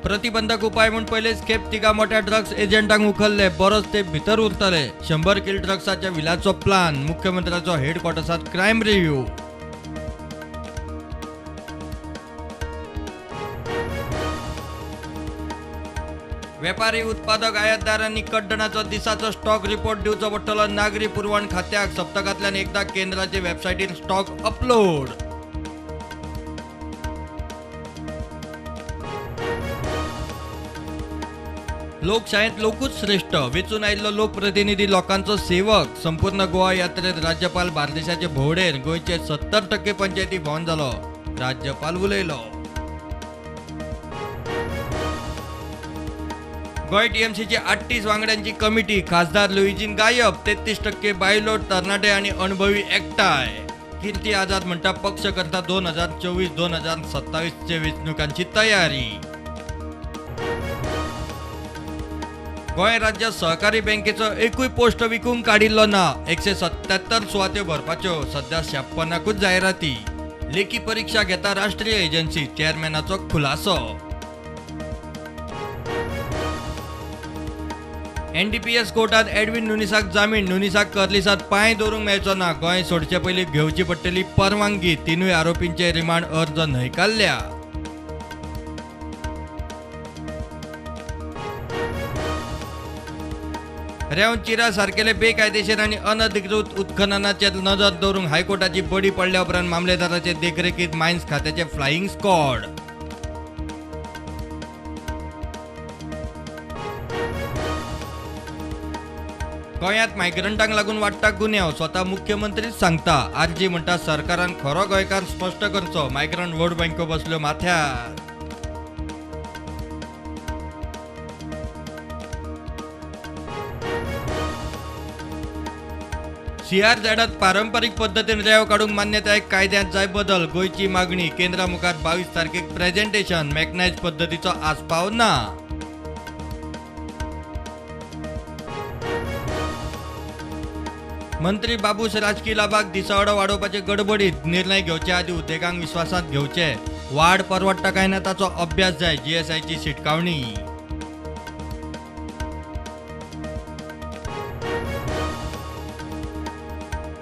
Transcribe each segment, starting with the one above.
प्रतिबंधक उपाय म्हणून पहिलेच खेप तिगा मोठ्या ड्रग्स एजंटांक उखलले, बरोच ते भितर उरतले. 100 किल ड्रग्साच्या विलाचो प्लान, मुख्यमंत्र्याचो हेडक्वार्टर्सात क्रायम रिव्ह्यू. वेपारी उत्पादक आयातदारांनी कड्डणाचो दिसाचो स्टॉक रिपोर्ट दिवचो पडटलो. नागरी पुरवण खात्याक सप्तकांतल्यान एकदा केंद्राचे वेबसायटीर स्टॉक अपलोड. लोकशायेंत लोकूच श्रेष्ठ, वेचून आयिल्लो लोकप्रतिनिधी लोकांचो सेवक. संपूर्ण गोवा यात्रेत राज्यपाल बार्देशाचे भोवडेर. गोंयचे 70% पंचायती भोंवन जालो. राज्यपाल उलयलो. गोंय टीएमसीची 38 वांगड्यांची कमिटी. खासदार लुईजीन गायब. 33% बायलो, तरणाटे आणि अनुभवी एकठांय. कीर्ती आझाद म्हणटा पक्ष करता 2024-2027 वेंचणुकांची तयारी. गोंय राज्य सहकारी बँकेचो एकूय पोस्ट विकूंक काडिल्लो ना. 177 सुवात्यो भरपाच्यो. सध्या 56 जायराती. लेखी परीक्षा घेता राष्ट्रीय एजन्सी. चेअरमॅनाचो खुलासो. एनडीपीएस कोर्टात एडविन नुनिसाक जामीन. नुनिसाक कर्लिसात पांय दवरूंक मेळचो ना. गोंय सोडचे पयलीं घेवची पडटली परवानगी. तिनूय आरोपींचे रिमांड अर्ज न्हयकारल्या. रेंव चिरा सारकेले बेकायदेशीर आनी अनधिकृत उत्खननाचेर नजर दवरूंक हायकोर्टाची बडी पडल्या उपरांत मामलेदाराचे देखरेखीत मायन्स खात्याचे फ्लायिंग स्क्वॉड. गोंयांत मायग्रंटांक लागून वाडटा गुन्यांव. स्वता मुख्यमंत्रीच सांगता. आरजी म्हणटा सरकारान खरो गोंयकार स्पश्ट करचो. मायग्रंट वोट बँको बसल्यो माथ्यार. CRZ पारंपरीक पद्धतीन रेंव काडूंक मान्यताय. कायद्यांत जाय बदल. गोंयची मागणी. केंद्रा मुखार 22 तारखेक प्रेझेंटेशन. मॅकनायज पद्धतीचो आस्पाव ना. मंत्री बाबूस राजकीय लाभाक दिसावडो वाडोवपाचे गडबडीत. निर्णय घेवचे आदी उद्देगांक विश्वासांत घेवचे. वाड परवडटा काय ना ताचो अभ्यास जाय. GSIची शिटकावणी.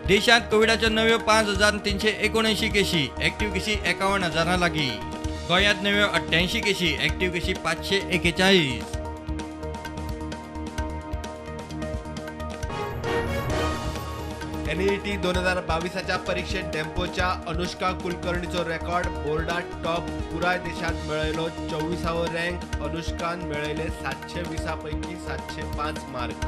देशांत कोविडाच्यो नव्यो 5379 केशी. एक्टिव्ह केशी 51,000 लागीं. गोंयांत नव्यो 88 केशी. एक्टिव्ह केशी 541. NET 2022च्या परीक्षेत डेम्पोच्या अनुष्का कुलकर्णीचो रेकॉर्ड बोर्डात टॉप. पुराय देशात मेळयलो 24वो रँक. अनुष्कान मेळयले 720 पैकी 705 मार्क.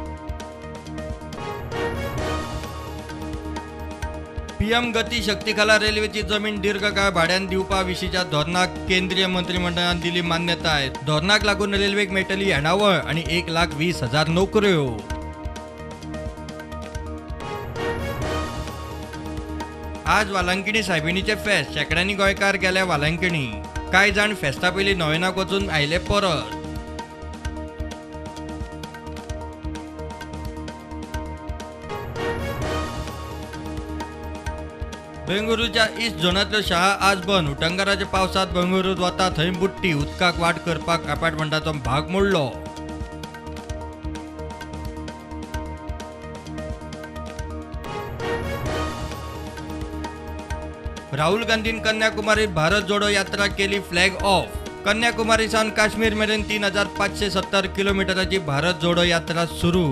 PM गती शक्ती खाला रेल्वेची जमीन दीर्घकाळ भाड्यान दिवपा विशींच्या धोरणाक केंद्रीय मंत्रिमंडळान दिली मान्यताय. धोरणाक लागून रेल्वेक मेळटली येणावळ आनी 1,20,000 नोकऱ्यो. आज वालांकिणी सायबिणीचे फेस्त. शेकड्यांनी गोंयकार गेल्या वालांकिणी. कांय जाण फेस्ता पयलीं नोवेनाक वचून आयले परत. बेंगळुरूच्या ईस्ट झोनांतल्यो शाळा आज बंद. उटंगाराच्या पावसात बेंगळुरूत वता थंय बुडटी. उदकाक वाट करपाक अपार्टमेंटाचो भाग मोडलो. राहुल गांधीन कन्याकुमारीत भारत जोडो यात्रा केली फ्लॅग ऑफ. कन्याकुमारी सावन काश्मीर मेरेन 3570 किलोमीटराची भारत जोडो यात्रा सुरू.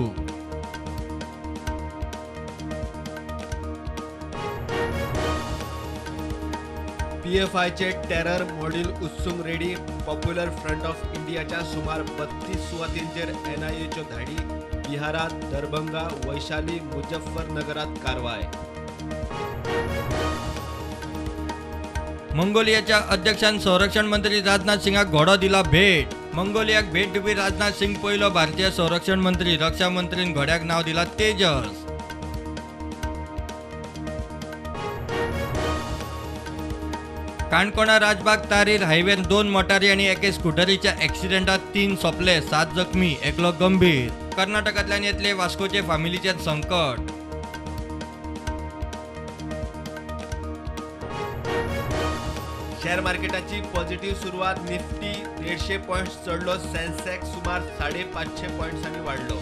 PFIचे टेरर मॉड्यूल उत्सुंक रेडी. पॉप्युलर फ्रंट ऑफ इंडियाच्या सुमार 32 सुवातींचेर NIAच्यो धाडी. बिहारात दरभंगा, वैशाली, मुझफ्फरनगरात कारवाय. मंगोलियाच्या अध्यक्षान संरक्षण मंत्री राजनाथ सिंगाक घोडो दिला भेट. मंगोलियाक भेट दिवपी राजनाथ सिंग पयलो भारतीय संरक्षण मंत्री. रक्षा मंत्रीन घोड्याक नाव दिला तेजस. काणकोणा राजबाग तारीर हायवेर 2 मोटारी आणि एके स्कूटरीच्या ॲक्सिडेंटात 3 सोंपले, 7 जखमी, एकलो गंभीर. कर्नाटकांतल्यान येतले वास्कोचे फामिलीचेर संकट. शेअर मार्केटाची पॉझिटिव्ह सुरुवात. निफ्टी 150 पॉईंट्स चढलो. सेन्सेक्स सुमार 550 पॉईंट्सांनी वाढलो.